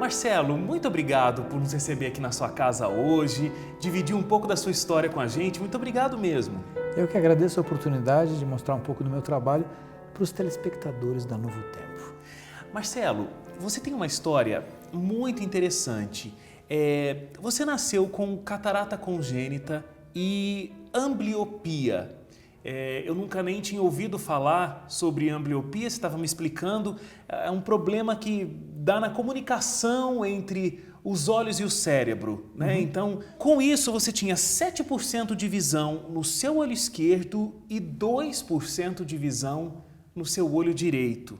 Marcelo, muito obrigado por nos receber aqui na sua casa hoje, dividir um pouco da sua história com a gente. Muito obrigado mesmo. Eu que agradeço a oportunidade de mostrar um pouco do meu trabalho para os telespectadores da Novo Tempo. Marcelo, você tem uma história muito interessante. Você nasceu com catarata congênita e ambliopia. Eu nunca nem tinha ouvido falar sobre ambliopia, você estava me explicando. É um problema que dá na comunicação entre os olhos e o cérebro, né? Então, com isso, você tinha 7% de visão no seu olho esquerdo e 2% de visão no seu olho direito.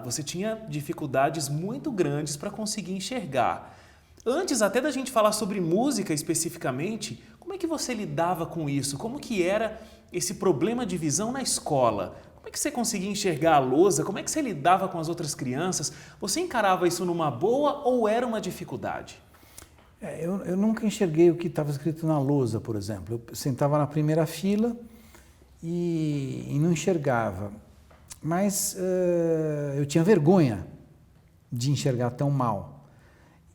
Você tinha dificuldades muito grandes para conseguir enxergar. Antes até da gente falar sobre música especificamente, como é que você lidava com isso? Como que era esse problema de visão na escola? Como é que você conseguia enxergar a lousa? Como é que você lidava com as outras crianças? Você encarava isso numa boa ou era uma dificuldade? Eu nunca enxerguei o que estava escrito na lousa, por exemplo. Eu sentava na primeira fila e não enxergava. Mas eu tinha vergonha de enxergar tão mal.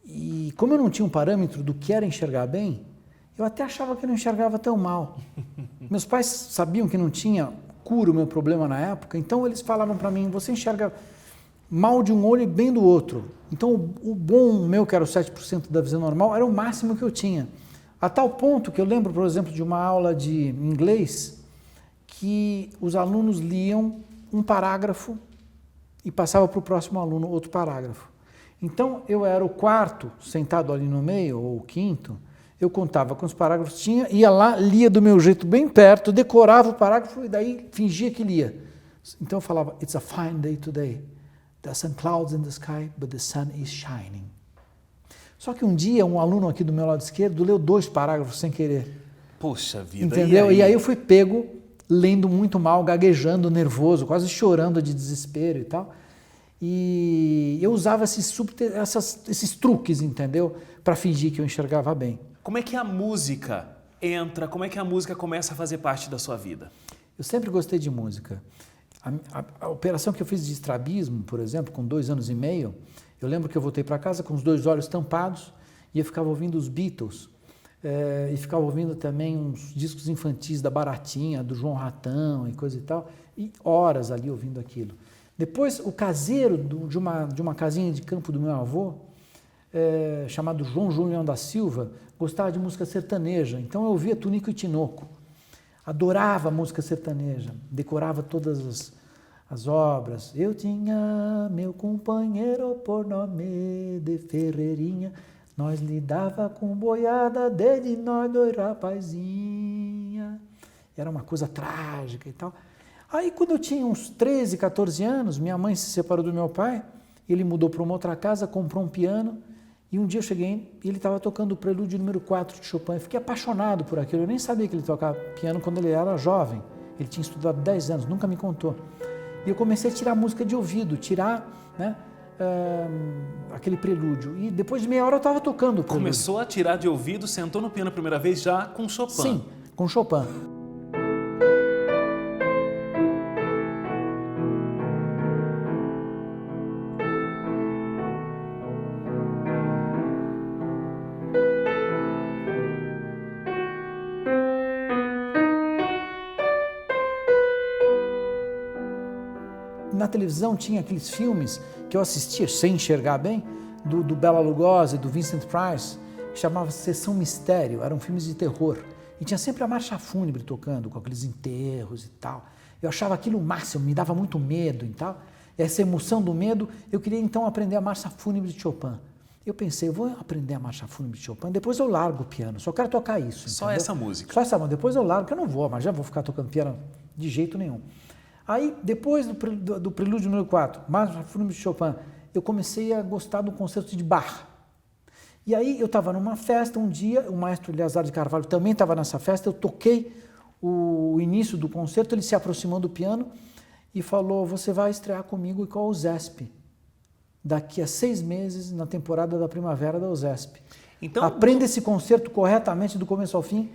E como eu não tinha um parâmetro do que era enxergar bem, eu até achava que eu não enxergava tão mal. Meus pais sabiam que não tinha cura o meu problema na época, então eles falavam para mim, você enxerga mal de um olho e bem do outro. Então o bom meu, que era o 7% da visão normal, era o máximo que eu tinha. A tal ponto que eu lembro, por exemplo, de uma aula de inglês, que os alunos liam um parágrafo e passava para o próximo aluno outro parágrafo. Então eu era o quarto, sentado ali no meio, ou o quinto, eu contava quantos parágrafos tinha, ia lá, lia do meu jeito bem perto, decorava o parágrafo e daí fingia que lia. Então eu falava, it's a fine day today. There are some clouds in the sky, but the sun is shining. Só que um dia um aluno aqui do meu lado esquerdo leu 2 parágrafos sem querer. Poxa vida, entendeu? E aí eu fui pego lendo muito mal, gaguejando, nervoso, quase chorando de desespero e tal. E eu usava esses truques, entendeu? Para fingir que eu enxergava bem. Como é que a música entra, como é que a música começa a fazer parte da sua vida? Eu sempre gostei de música. A operação que eu fiz de estrabismo, por exemplo, com 2 anos e meio, eu lembro que eu voltei para casa com os 2 olhos tampados e eu ficava ouvindo os Beatles. E ficava ouvindo também uns discos infantis da Baratinha, do João Ratão e coisa e tal, e horas ali ouvindo aquilo. Depois, o caseiro de uma casinha de campo do meu avô, chamado João Julião da Silva, gostava de música sertaneja, então eu ouvia Tunico e Tinoco, adorava música sertaneja, decorava todas as obras. Eu tinha meu companheiro por nome de Ferreirinha, nós lidava com boiada desde nós 2 rapazinha. Era uma coisa trágica e tal. Aí quando eu tinha uns 13, 14 anos, minha mãe se separou do meu pai, ele mudou para uma outra casa, comprou um piano, e um dia eu cheguei e ele estava tocando o Prelúdio número 4 de Chopin. Eu fiquei apaixonado por aquilo, eu nem sabia que ele tocava piano quando ele era jovem. Ele tinha estudado 10 anos, nunca me contou. E eu comecei a tirar música de ouvido, né, aquele prelúdio. E depois de meia hora eu estava tocando o prelúdio. Começou a tirar de ouvido, sentou no piano a primeira vez já com Chopin. Sim, com Chopin. Na televisão tinha aqueles filmes que eu assistia sem enxergar bem, do Bela Lugosi, do Vincent Price, que chamava Sessão Mistério, eram filmes de terror. E tinha sempre a marcha fúnebre tocando, com aqueles enterros e tal. Eu achava aquilo o máximo, me dava muito medo e tal. E essa emoção do medo, eu queria então aprender a marcha fúnebre de Chopin. Eu pensei, eu vou aprender a marcha fúnebre de Chopin, depois eu largo o piano, só quero tocar isso. Só entendeu? essa música? Só essa música, depois eu largo, porque eu não vou, mas já vou ficar tocando piano de jeito nenhum. Aí, depois do Prelúdio número 4, Marcha Fúnebre de Chopin, eu comecei a gostar do concerto de Bach. E aí eu estava numa festa um dia, o maestro Eleazar de Carvalho também estava nessa festa, eu toquei o início do concerto, ele se aproximou do piano e falou, você vai estrear comigo com a USESP, daqui a 6 meses, na temporada da primavera da USESP. Então, aprenda esse concerto corretamente do começo ao fim,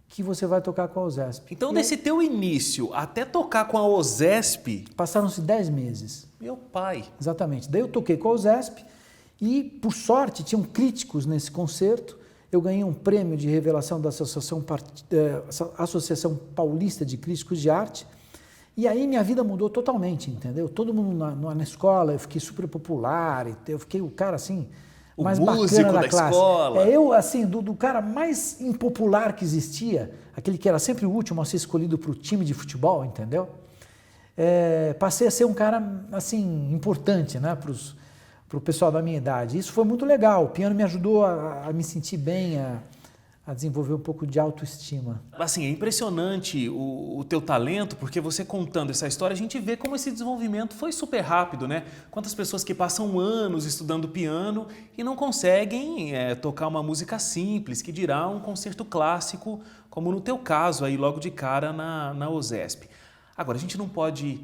que você vai tocar com a USESP. Então, desse teu início até tocar com a USESP... Passaram-se 10 meses. Meu pai. Exatamente. Daí eu toquei com a USESP E, por sorte, tinham críticos nesse concerto. Eu ganhei um prêmio de revelação da Associação Paulista de Críticos de Arte. E aí minha vida mudou totalmente, entendeu? Todo mundo na escola, eu fiquei super popular, eu fiquei o cara assim, mais bacana da classe. Escola. Eu, assim, do cara mais impopular que existia, aquele que era sempre o último a ser escolhido para o time de futebol, entendeu? Passei a ser um cara, assim, importante, né, para o pessoal da minha idade. Isso foi muito legal, o piano me ajudou a me sentir bem, a desenvolver um pouco de autoestima. Assim, é impressionante o teu talento, porque você contando essa história, a gente vê como esse desenvolvimento foi super rápido, né? Quantas pessoas que passam anos estudando piano e não conseguem tocar uma música simples, que dirá um concerto clássico, como no teu caso aí logo de cara na USESP. Agora, a gente não pode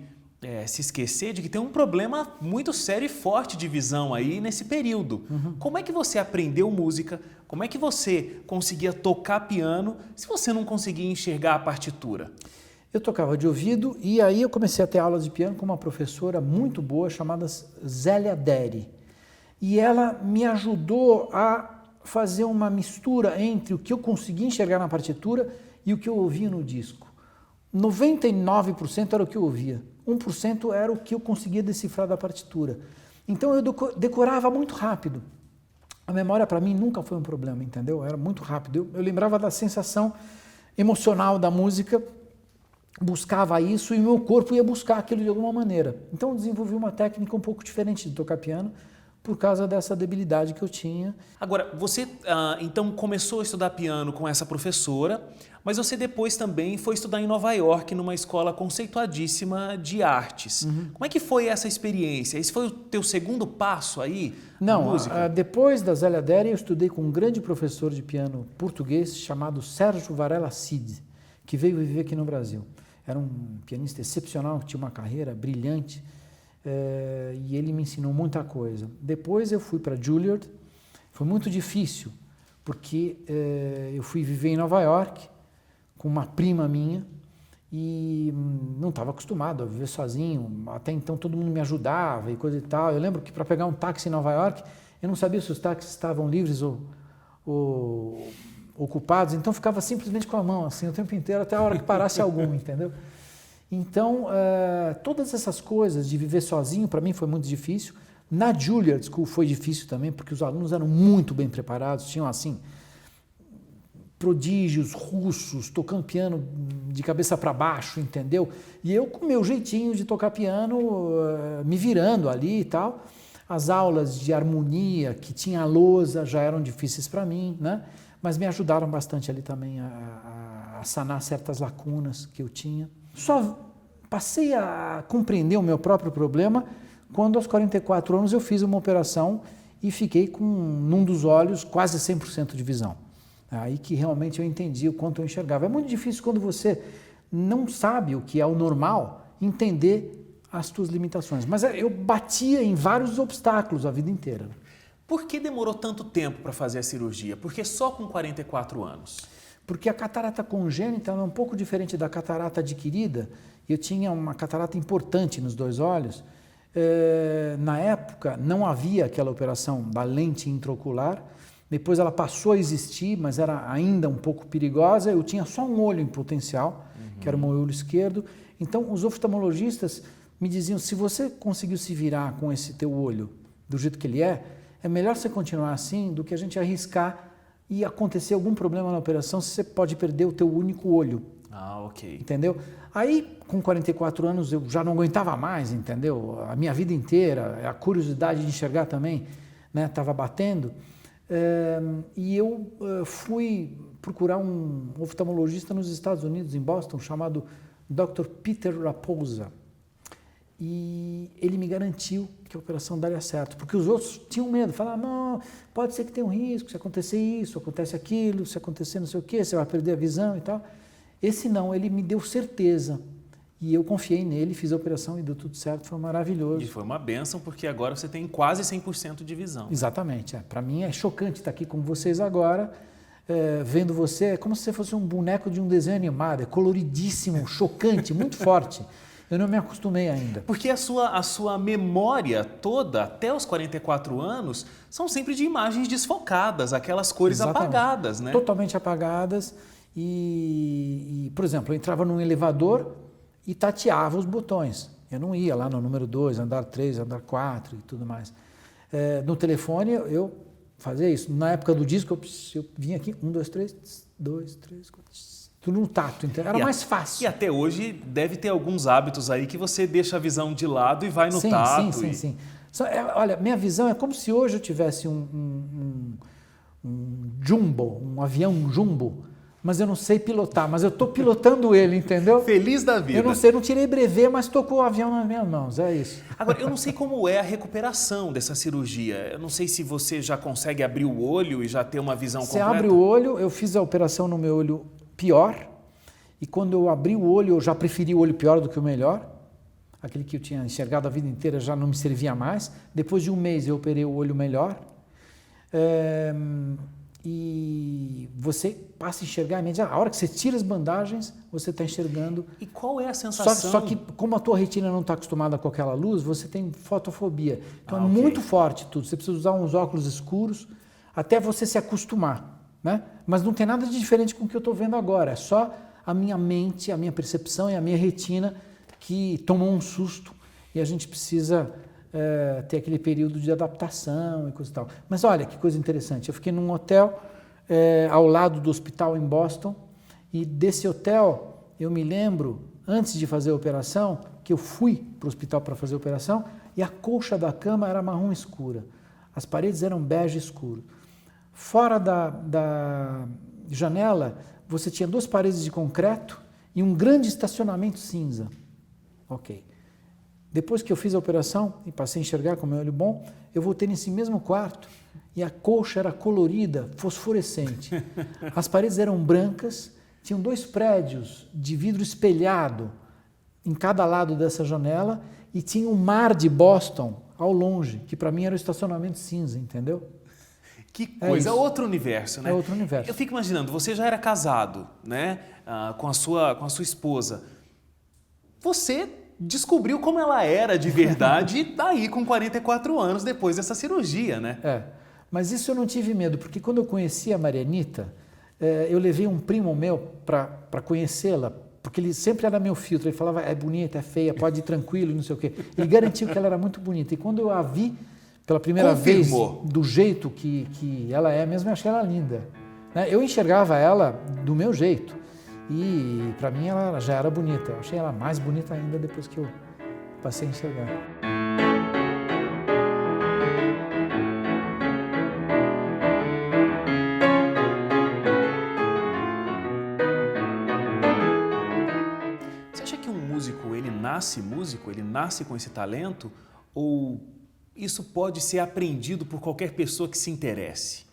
se esquecer de que tem um problema muito sério e forte de visão aí nesse período. Uhum. Como é que você aprendeu música? Como é que você conseguia tocar piano se você não conseguia enxergar a partitura? Eu tocava de ouvido e aí eu comecei a ter aulas de piano com uma professora muito boa chamada Zélia Deri. E ela me ajudou a fazer uma mistura entre o que eu conseguia enxergar na partitura e o que eu ouvia no disco. 99% era o que eu ouvia. 1% era o que eu conseguia decifrar da partitura. Então eu decorava muito rápido. A memória para mim nunca foi um problema, entendeu? Era muito rápido. Eu lembrava da sensação emocional da música, buscava isso e meu corpo ia buscar aquilo de alguma maneira. Então eu desenvolvi uma técnica um pouco diferente de tocar piano por causa dessa debilidade que eu tinha. Agora, você então começou a estudar piano com essa professora, mas você depois também foi estudar em Nova York, numa escola conceituadíssima de artes. Uhum. Como é que foi essa experiência? Esse foi o teu segundo passo aí na música? Depois da Zélia Deri, eu estudei com um grande professor de piano português chamado Sérgio Varela Cid, que veio viver aqui no Brasil. Era um pianista excepcional, que tinha uma carreira brilhante, e ele me ensinou muita coisa. Depois eu fui para Juilliard, foi muito difícil, porque eu fui viver em Nova York com uma prima minha e não estava acostumado a viver sozinho. Até então todo mundo me ajudava e coisa e tal. Eu lembro que para pegar um táxi em Nova York, eu não sabia se os táxis estavam livres ou ocupados, então ficava simplesmente com a mão assim o tempo inteiro até a hora que parasse algum, entendeu? Então, todas essas coisas de viver sozinho, para mim foi muito difícil. Na Juilliard School foi difícil também, porque os alunos eram muito bem preparados, tinham assim, prodígios russos, tocando piano de cabeça para baixo, entendeu? E eu com o meu jeitinho de tocar piano, me virando ali e tal. As aulas de harmonia, que tinha lousa, já eram difíceis para mim, né? Mas me ajudaram bastante ali também a sanar certas lacunas que eu tinha. Só passei a compreender o meu próprio problema quando aos 44 anos eu fiz uma operação e fiquei com, num dos olhos, quase 100% de visão. Aí que realmente eu entendi o quanto eu enxergava. É muito difícil quando você não sabe o que é o normal, entender as tuas limitações. Mas eu batia em vários obstáculos a vida inteira. Por que demorou tanto tempo para fazer a cirurgia? Por que só com 44 anos? Porque a catarata congênita é um pouco diferente da catarata adquirida. Eu tinha uma catarata importante nos dois olhos. Na época não havia aquela operação da lente intraocular. Depois ela passou a existir, mas era ainda um pouco perigosa. Eu tinha só um olho em potencial, que era o meu olho esquerdo. Então os oftalmologistas me diziam, se você conseguiu se virar com esse teu olho do jeito que ele é melhor você continuar assim do que a gente arriscar e acontecer algum problema na operação, você pode perder o teu único olho. Ah, ok. Entendeu? Aí, com 44 anos, eu já não aguentava mais, entendeu? A minha vida inteira, a curiosidade de enxergar também, né, estava batendo. E eu fui procurar um oftalmologista nos Estados Unidos, em Boston, chamado Dr. Peter Raposa. E ele me garantiu que a operação daria certo, porque os outros tinham medo, falavam, não, pode ser que tenha um risco, se acontecer isso, acontece aquilo, se acontecer não sei o quê, você vai perder a visão e tal. Esse não, ele me deu certeza e eu confiei nele, fiz a operação e deu tudo certo, foi maravilhoso. E foi uma bênção, porque agora você tem quase 100% de visão. Exatamente, para mim é chocante estar aqui com vocês agora, vendo você, é como se você fosse um boneco de um desenho animado, é coloridíssimo, chocante, muito forte. Eu não me acostumei ainda. Porque a sua memória toda, até os 44 anos, são sempre de imagens desfocadas, aquelas cores Exatamente. apagadas, né? Totalmente apagadas. Por exemplo, eu entrava num elevador e tateava os botões. Eu não ia lá no número 2, andar 3, andar 4 e tudo mais. No telefone eu fazia isso. Na época do disco eu vinha aqui, 1, 2, 3, 2, 3, 4, tudo no tato, então era mais fácil. E até hoje deve ter alguns hábitos aí que você deixa a visão de lado e vai no tato. Sim. Olha, minha visão é como se hoje eu tivesse um jumbo, um avião jumbo, mas eu não sei pilotar, mas eu estou pilotando ele, entendeu? Feliz da vida. Eu não sei, não tirei brevet, mas tocou o avião nas minhas mãos, é isso. Agora, eu não sei como é a recuperação dessa cirurgia. Eu não sei se você já consegue abrir o olho e já ter uma visão completa. Você abre o olho, eu fiz a operação no meu olho pior, e quando eu abri o olho, eu já preferi o olho pior do que o melhor. Aquele que eu tinha enxergado a vida inteira já não me servia mais. Depois de um mês eu operei o olho melhor. E você passa a enxergar imediatamente. A hora que você tira as bandagens, você está enxergando. E qual é a sensação? Só que como a tua retina não está acostumada com aquela luz, você tem fotofobia. Então é muito forte tudo. Você precisa usar uns óculos escuros até você se acostumar, né? Mas não tem nada de diferente com o que eu estou vendo agora. É só a minha mente, a minha percepção e a minha retina que tomou um susto e a gente precisa ter aquele período de adaptação e coisa e tal. Mas olha que coisa interessante, eu fiquei num hotel ao lado do hospital em Boston e desse hotel eu me lembro, antes de fazer a operação, que eu fui para o hospital para fazer a operação e a colcha da cama era marrom escura, as paredes eram bege escuro. Fora da janela você tinha 2 paredes de concreto e um grande estacionamento cinza. Ok. Depois que eu fiz a operação e passei a enxergar com o meu olho bom, eu voltei nesse mesmo quarto e a colcha era colorida, fosforescente. As paredes eram brancas, tinham 2 prédios de vidro espelhado em cada lado dessa janela e tinha o mar de Boston ao longe, que para mim era o estacionamento cinza, entendeu? Que coisa, é outro universo, né? É outro universo. Eu fico imaginando, você já era casado, né, com a sua esposa. Você descobriu como ela era de verdade daí com 44 anos depois dessa cirurgia, né? Mas isso eu não tive medo, porque quando eu conheci a Marianita, eu levei um primo meu para conhecê-la, porque ele sempre era meu filtro, ele falava, é bonita, é feia, pode ir tranquilo, não sei o quê. Ele garantiu que ela era muito bonita, e quando eu a vi pela primeira vez, do jeito que ela é mesmo, eu achei ela linda. Eu enxergava ela do meu jeito. E para mim ela já era bonita, eu achei ela mais bonita ainda depois que eu passei a enxergar. Você acha que um músico, ele nasce com esse talento? Ou isso pode ser aprendido por qualquer pessoa que se interesse?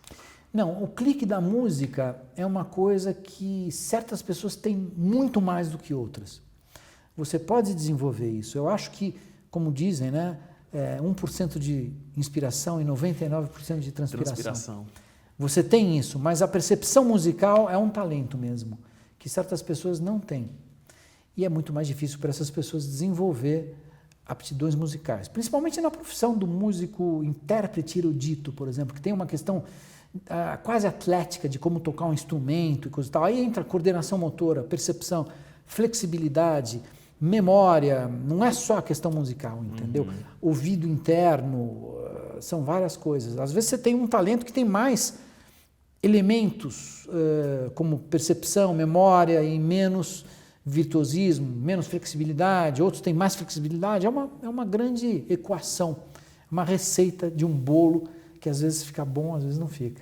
Não, o clique da música é uma coisa que certas pessoas têm muito mais do que outras. Você pode desenvolver isso. Eu acho que, como dizem, né, 1% de inspiração e 99% de transpiração. Você tem isso, mas a percepção musical é um talento mesmo, que certas pessoas não têm. E é muito mais difícil para essas pessoas desenvolver aptidões musicais. Principalmente na profissão do músico intérprete erudito, por exemplo, que tem uma questão quase atlética de como tocar um instrumento e coisa e tal. Aí entra coordenação motora, percepção, flexibilidade, memória, não é só a questão musical, entendeu? Ouvido interno, são várias coisas. Às vezes você tem um talento que tem mais elementos como percepção, memória e menos virtuosismo, menos flexibilidade, outros têm mais flexibilidade. É uma grande equação, uma receita de um bolo que às vezes fica bom, às vezes não fica.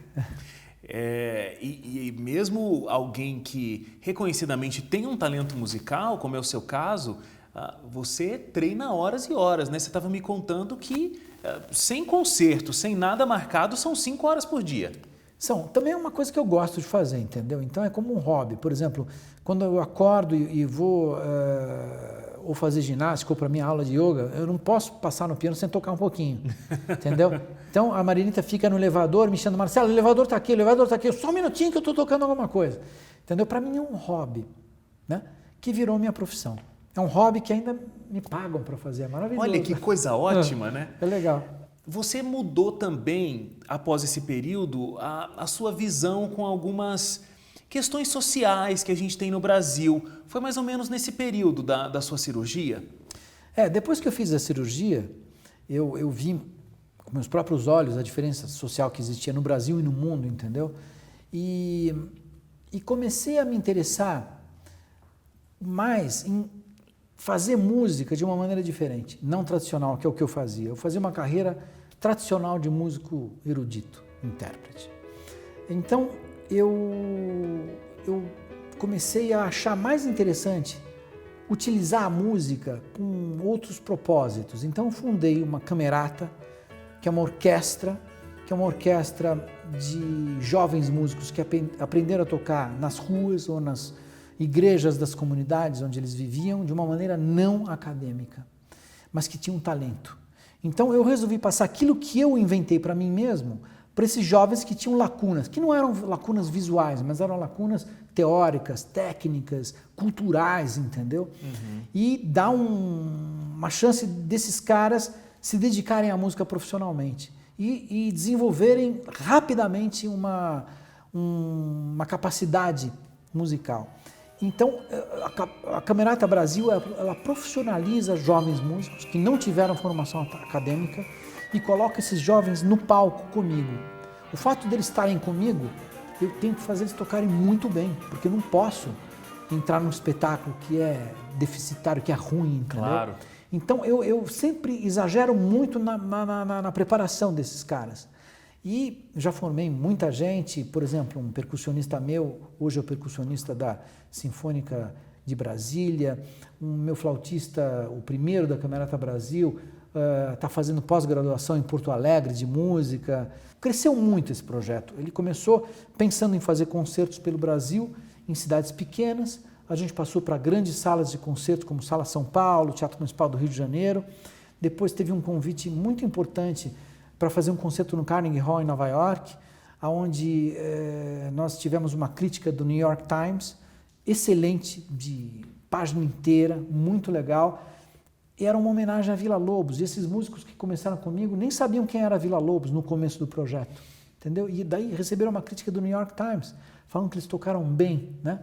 E mesmo alguém que reconhecidamente tem um talento musical, como é o seu caso, você treina horas e horas, né? Você estava me contando que sem concerto, sem nada marcado, são 5 horas por dia. Também é uma coisa que eu gosto de fazer, entendeu? Então é como um hobby. Por exemplo, quando eu acordo e vou ou fazer ginástica ou para minha aula de yoga, eu não posso passar no piano sem tocar um pouquinho, entendeu? Então a Marianita fica no elevador me chamando, Marcelo, o elevador está aqui, só um minutinho que eu estou tocando alguma coisa, entendeu? Para mim é um hobby, né? Que virou minha profissão. É um hobby que ainda me pagam para fazer, é maravilhoso. Olha que coisa ótima, né? É legal. Você mudou também, após esse período, a sua visão com algumas questões sociais que a gente tem no Brasil. Foi mais ou menos nesse período da sua cirurgia? Depois que eu fiz a cirurgia, eu vi com meus próprios olhos a diferença social que existia no Brasil e no mundo, entendeu? E comecei a me interessar mais em fazer música de uma maneira diferente, não tradicional, que é o que eu fazia. Eu fazia uma carreira tradicional de músico erudito, intérprete. Então, eu comecei a achar mais interessante utilizar a música com outros propósitos. Então, eu fundei uma camerata, que é uma orquestra de jovens músicos que aprenderam a tocar nas ruas ou nas igrejas das comunidades onde eles viviam de uma maneira não acadêmica, mas que tinham talento. Então eu resolvi passar aquilo que eu inventei para mim mesmo para esses jovens que tinham lacunas, que não eram lacunas visuais, mas eram lacunas teóricas, técnicas, culturais, entendeu? E dar uma chance desses caras se dedicarem à música profissionalmente e desenvolverem rapidamente uma capacidade musical. Então, a Camerata Brasil, ela profissionaliza jovens músicos que não tiveram formação acadêmica e coloca esses jovens no palco comigo. O fato deles estarem comigo, eu tenho que fazer eles tocarem muito bem, porque eu não posso entrar num espetáculo que é deficitário, que é ruim, entendeu? Claro. Então, eu sempre exagero muito na preparação desses caras. E já formei muita gente, por exemplo, um percussionista meu, hoje é o percussionista da Sinfônica de Brasília, um meu flautista, o primeiro da Camerata Brasil, está fazendo pós-graduação em Porto Alegre de música. Cresceu muito esse projeto. Ele começou pensando em fazer concertos pelo Brasil, em cidades pequenas. A gente passou para grandes salas de concertos, como Sala São Paulo, Teatro Municipal do Rio de Janeiro. Depois teve um convite muito importante para fazer um concerto no Carnegie Hall em Nova York, onde nós tivemos uma crítica do New York Times, excelente, de página inteira, muito legal. E era uma homenagem a Villa-Lobos. E esses músicos que começaram comigo nem sabiam quem era Villa-Lobos no começo do projeto, entendeu? E daí receberam uma crítica do New York Times, falando que eles tocaram bem, né?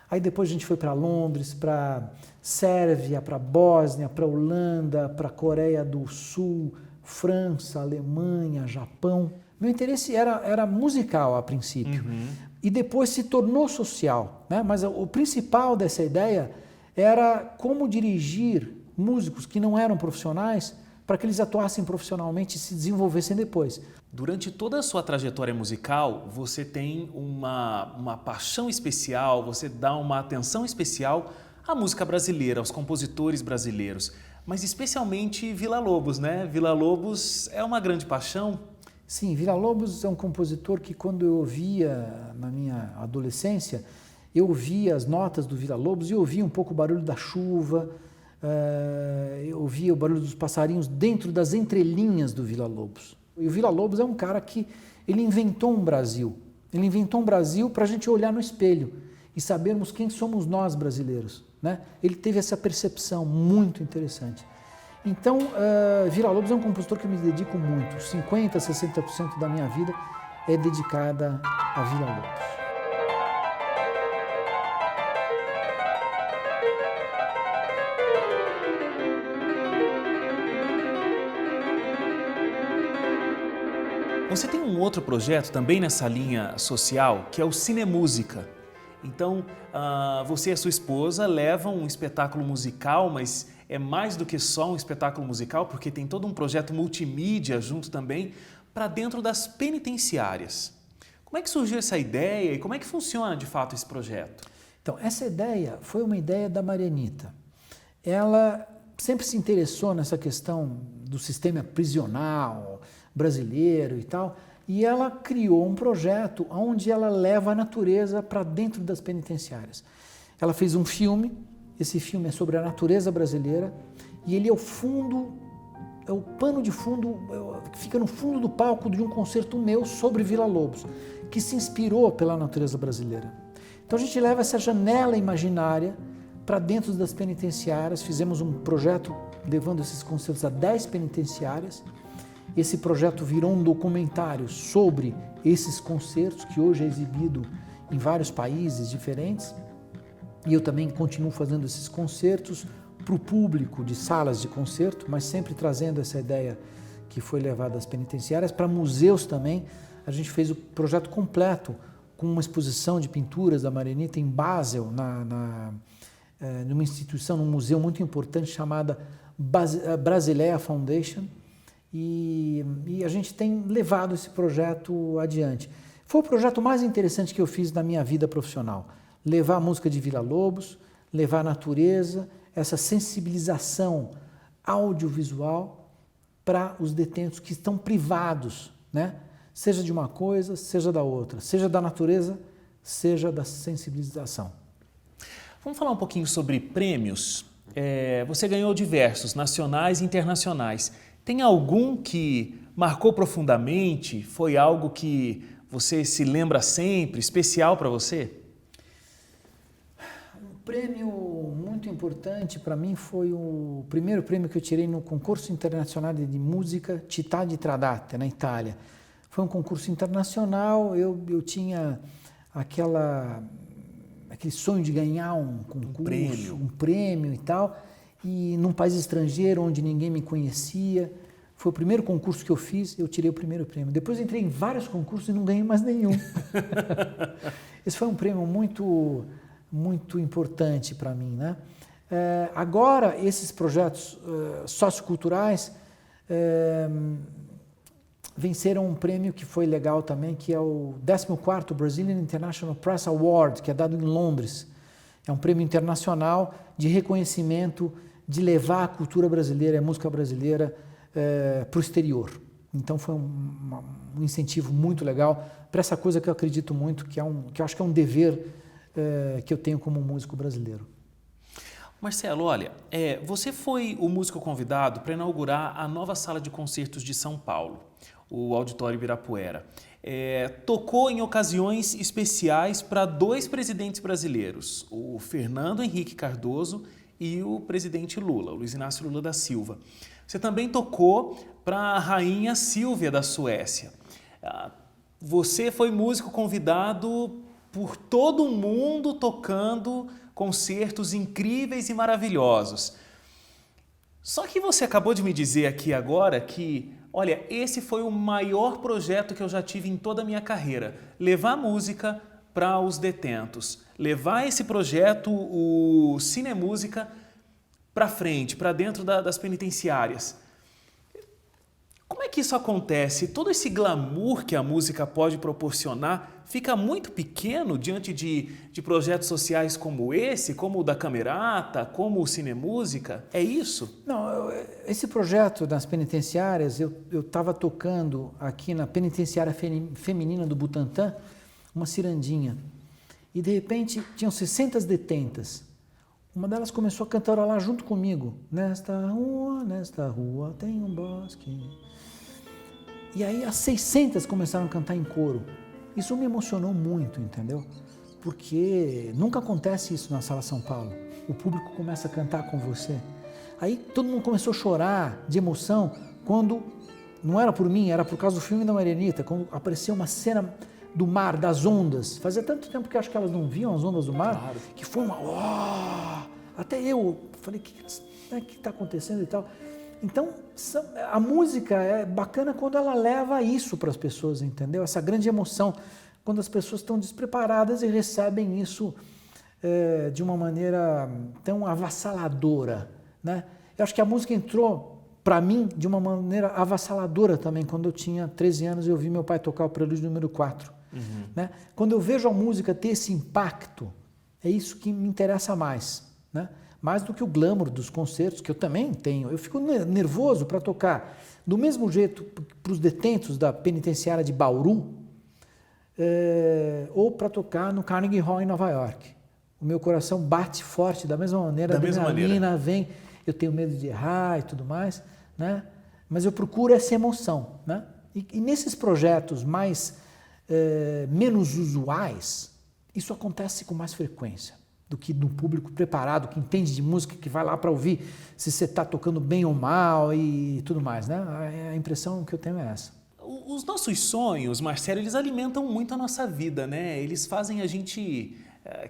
Aí depois a gente foi para Londres, para Sérvia, para Bósnia, para Holanda, para Coreia do Sul, França, Alemanha, Japão. Meu interesse era musical a princípio e depois se tornou social, né? Mas o principal dessa ideia era como dirigir músicos que não eram profissionais para que eles atuassem profissionalmente e se desenvolvessem depois. Durante toda a sua trajetória musical, você tem uma paixão especial, você dá uma atenção especial à música brasileira, aos compositores brasileiros, mas especialmente Villa-Lobos, né? Villa-Lobos é uma grande paixão. Sim, Villa-Lobos é um compositor que quando eu ouvia na minha adolescência, eu ouvia as notas do Villa-Lobos e ouvia um pouco o barulho da chuva, eu ouvia o barulho dos passarinhos dentro das entrelinhas do Villa-Lobos. E o Villa-Lobos é um cara que ele inventou um Brasil. Ele inventou um Brasil para a gente olhar no espelho e sabermos quem somos nós brasileiros, né? Ele teve essa percepção muito interessante. Então, Villa-Lobos é um compositor que eu me dedico muito. 50%, 60% da minha vida é dedicada a Villa-Lobos. Você tem um outro projeto também nessa linha social, que é o Cinemúsica. Então, você e a sua esposa levam um espetáculo musical, mas é mais do que só um espetáculo musical, porque tem todo um projeto multimídia junto também, para dentro das penitenciárias. Como é que surgiu essa ideia e como é que funciona de fato esse projeto? Então, essa ideia foi uma ideia da Marianita. Ela sempre se interessou nessa questão do sistema prisional brasileiro e tal, e ela criou um projeto onde ela leva a natureza para dentro das penitenciárias. Ela fez um filme, esse filme é sobre a natureza brasileira, e ele é o fundo, é o pano de fundo, que fica no fundo do palco de um concerto meu sobre Villa-Lobos, que se inspirou pela natureza brasileira. Então a gente leva essa janela imaginária para dentro das penitenciárias. Fizemos um projeto levando esses concertos a 10 penitenciárias. Esse projeto virou um documentário sobre esses concertos, que hoje é exibido em vários países diferentes. E eu também continuo fazendo esses concertos para o público de salas de concerto, mas sempre trazendo essa ideia que foi levada às penitenciárias. Para museus também, a gente fez o projeto completo, com uma exposição de pinturas da Marianita em Basel, numa instituição, num museu muito importante chamada Brasileia Foundation, e a gente tem levado esse projeto adiante. Foi o projeto mais interessante que eu fiz na minha vida profissional, levar a música de Villa-Lobos, levar a natureza, essa sensibilização audiovisual para os detentos que estão privados, né? Seja de uma coisa, seja da outra, seja da natureza, seja da sensibilização. Vamos falar um pouquinho sobre prêmios. Você ganhou diversos, nacionais e internacionais. Tem algum que marcou profundamente? Foi algo que você se lembra sempre, especial para você? Um prêmio muito importante para mim foi o primeiro prêmio que eu tirei no concurso internacional de música Città di Tradate, na Itália. Foi um concurso internacional, eu tinha aquele sonho de ganhar um concurso, um prêmio e tal, e num país estrangeiro onde ninguém me conhecia. Foi o primeiro concurso que eu fiz, eu tirei o primeiro prêmio. Depois entrei em vários concursos e não ganhei mais nenhum. Esse foi um prêmio muito, muito importante para mim, né? Agora, esses projetos socioculturais venceram um prêmio que foi legal também, que é o 14º Brazilian International Press Award, que é dado em Londres. É um prêmio internacional de reconhecimento, de levar a cultura brasileira, a música brasileira para o exterior. Então foi um incentivo muito legal para essa coisa que eu acredito muito, que eu acho que é um dever que eu tenho como músico brasileiro. Marcelo, olha, você foi o músico convidado para inaugurar a nova sala de concertos de São Paulo, o Auditório Ibirapuera. Tocou em ocasiões especiais para 2 presidentes brasileiros, o Fernando Henrique Cardoso e o presidente Lula, o Luiz Inácio Lula da Silva. Você também tocou para a rainha Sílvia da Suécia. Você foi músico convidado por todo o mundo tocando concertos incríveis e maravilhosos. Só que você acabou de me dizer aqui agora que, olha, esse foi o maior projeto que eu já tive em toda a minha carreira. Levar música para os detentos. Levar esse projeto, o Cinemúsica, para frente, para dentro das penitenciárias. Como é que isso acontece? Todo esse glamour que a música pode proporcionar fica muito pequeno diante de projetos sociais como esse, como o da Camerata, como o Cinemúsica? É isso? Não, esse projeto das penitenciárias, eu estava tocando aqui na penitenciária feminina do Butantã, uma cirandinha, e de repente tinham 60 detentas. Uma delas começou a cantarolar junto comigo. Nesta rua tem um bosque. E aí as 600 começaram a cantar em coro. Isso me emocionou muito, entendeu? Porque nunca acontece isso na Sala São Paulo. O público começa a cantar com você. Aí todo mundo começou a chorar de emoção quando, não era por mim, era por causa do filme da Marianita, quando apareceu uma cena do mar, das ondas. Fazia tanto tempo que acho que elas não viam as ondas do mar, claro, que foi uma... Oh! Até eu falei, o que está acontecendo e tal? Então, a música é bacana quando ela leva isso para as pessoas, entendeu? Essa grande emoção, quando as pessoas estão despreparadas e recebem isso de uma maneira tão avassaladora, né? Eu acho que a música entrou para mim de uma maneira avassaladora também. Quando eu tinha 13 anos, eu vi meu pai tocar o Prelúdio número 4. Né? Quando eu vejo a música ter esse impacto, é isso que me interessa mais, né? Mais do que o glamour dos concertos, que eu também tenho. Eu fico nervoso para tocar do mesmo jeito para os detentos da penitenciária de Bauru, ou para tocar no Carnegie Hall em Nova York. O meu coração bate forte da mesma maneira, a adrenalina vem, eu tenho medo de errar e tudo mais, né? Mas eu procuro essa emoção, né? E nesses projetos menos usuais, isso acontece com mais frequência, do que no público preparado, que entende de música, que vai lá para ouvir se você está tocando bem ou mal e tudo mais, né? A impressão que eu tenho é essa. Os nossos sonhos, Marcelo, eles alimentam muito a nossa vida, né? Eles fazem a gente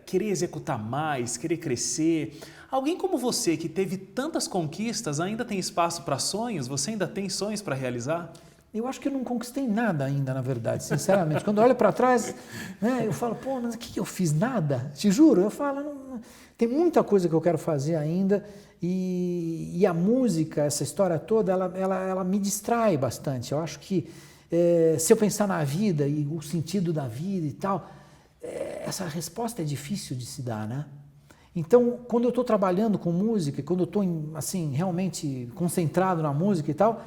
querer executar mais, querer crescer. Alguém como você, que teve tantas conquistas, ainda tem espaço para sonhos? Você ainda tem sonhos para realizar? Eu acho que eu não conquistei nada ainda, na verdade, sinceramente. Quando eu olho para trás, né, eu falo, pô, mas o que eu fiz? Nada? Te juro, eu falo, não, tem muita coisa que eu quero fazer ainda e a música, essa história toda, ela me distrai bastante. Eu acho que se eu pensar na vida e o sentido da vida e tal, essa resposta é difícil de se dar, né? Então, quando eu estou trabalhando com música, quando eu estou assim, realmente concentrado na música e tal,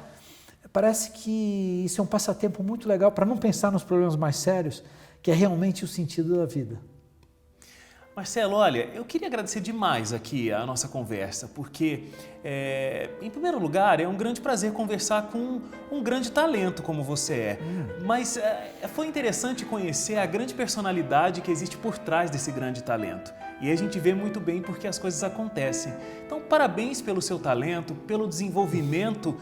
parece que isso é um passatempo muito legal para não pensar nos problemas mais sérios, que é realmente o sentido da vida. Marcelo, olha, eu queria agradecer demais aqui a nossa conversa, porque, em primeiro lugar, é um grande prazer conversar com um grande talento como você é. Mas foi interessante conhecer a grande personalidade que existe por trás desse grande talento. E a gente vê muito bem porque as coisas acontecem. Então, parabéns pelo seu talento, pelo desenvolvimento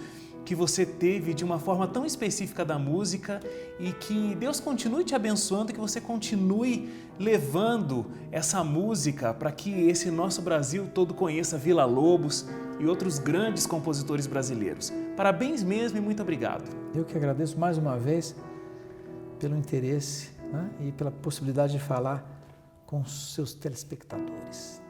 que você teve de uma forma tão específica da música e que Deus continue te abençoando, que você continue levando essa música para que esse nosso Brasil todo conheça Villa-Lobos e outros grandes compositores brasileiros. Parabéns mesmo e muito obrigado. Eu que agradeço mais uma vez pelo interesse, né, e pela possibilidade de falar com os seus telespectadores.